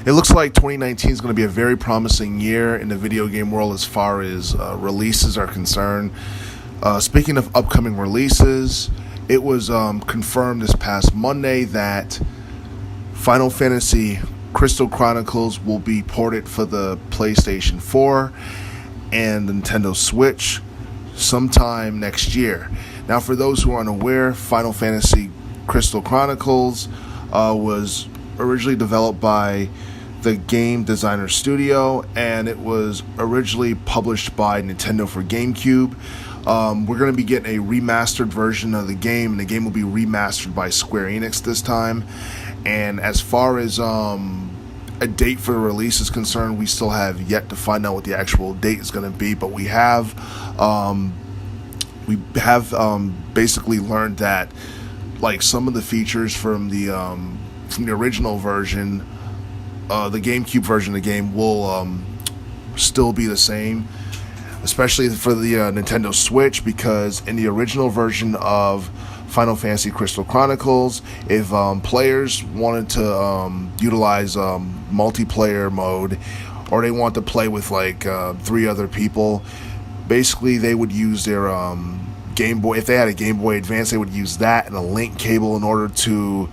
It looks like 2019 is going to be a very promising year in the video game world as far as releases are concerned. Speaking of upcoming releases, it was confirmed this past Monday that Final Fantasy Crystal Chronicles will be ported for the PlayStation 4 and Nintendo Switch sometime next year. Now, for those who are unaware, Final Fantasy Crystal Chronicles was originally developed by the Game Designer Studio, and it was originally published by Nintendo for GameCube. We're going to be getting a remastered version of the game, and the game will be remastered by Square Enix this time. And as far as a date for the release is concerned, we still have yet to find out what the actual date is going to be, but we have basically learned that like some of the features from the original version, the GameCube version of the game will still be the same, especially for the Nintendo Switch, because in the original version of Final Fantasy Crystal Chronicles, if players wanted to utilize multiplayer mode, or they want to play with like 3 other people, basically they would use their Game Boy. If they had a Game Boy Advance, they would use that and a link cable in order to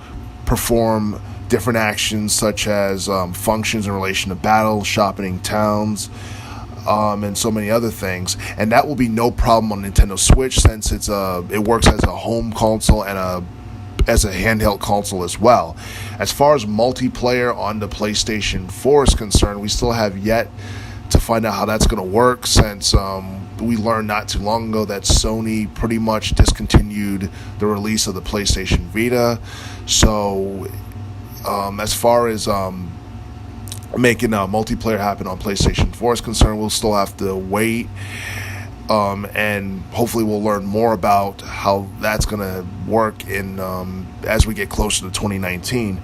perform different actions such as functions in relation to battle, shopping towns, and so many other things. And that will be no problem on Nintendo Switch, since it works as a home console and as a handheld console as well. As far as multiplayer on the PlayStation 4 is concerned, we still have yet to find out how that's going to work, since we learned not too long ago that Sony pretty much discontinued the release of the PlayStation Vita. So as far as making multiplayer happen on PlayStation 4 is concerned, we'll still have to wait, and hopefully we'll learn more about how that's going to work in as we get closer to 2019.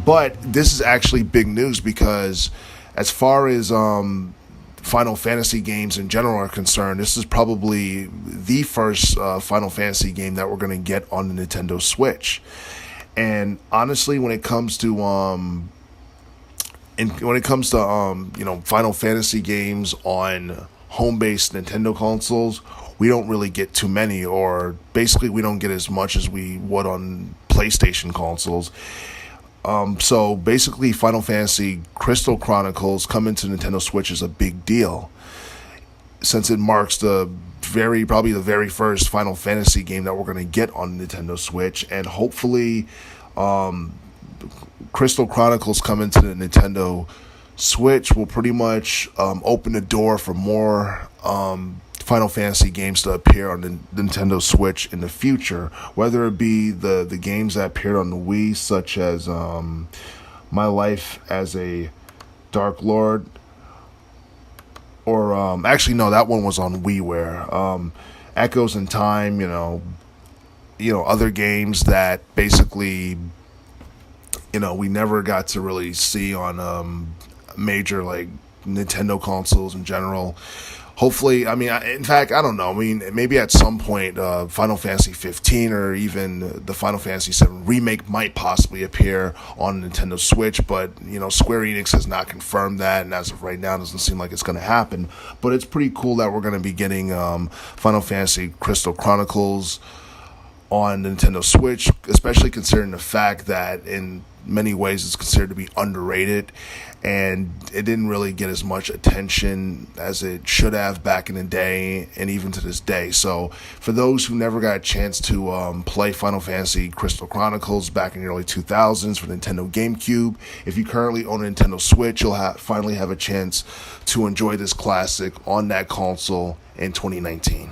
But this is actually big news, because as far as Final Fantasy games in general are concerned, this is probably the first Final Fantasy game that we're going to get on the Nintendo Switch. And honestly, when it comes to Final Fantasy games on home-based Nintendo consoles, we don't really get too many, or basically we don't get as much as we would on PlayStation consoles. So basically, Final Fantasy Crystal Chronicles coming to Nintendo Switch is a big deal, since it marks probably the very first Final Fantasy game that we're going to get on Nintendo Switch. And hopefully Crystal Chronicles coming to the Nintendo Switch will pretty much open the door for more Final Fantasy games to appear on the Nintendo Switch in the future, whether it be the games that appeared on the Wii, such as My Life as a Dark Lord, or actually no, that one was on WiiWare. Echoes in Time, other games that basically we never got to really see on major like Nintendo consoles in general. Hopefully, in fact, I don't know. Maybe at some point, Final Fantasy 15 or even the Final Fantasy 7 remake might possibly appear on Nintendo Switch, but, Square Enix has not confirmed that, and as of right now, it doesn't seem like it's going to happen. But it's pretty cool that we're going to be getting Final Fantasy Crystal Chronicles on Nintendo Switch, especially considering the fact that in many ways it's considered to be underrated, and it didn't really get as much attention as it should have back in the day, and even to this day. So for those who never got a chance to play Final Fantasy Crystal Chronicles back in the early 2000s for Nintendo GameCube, if you currently own a Nintendo Switch, you'll finally have a chance to enjoy this classic on that console in 2019.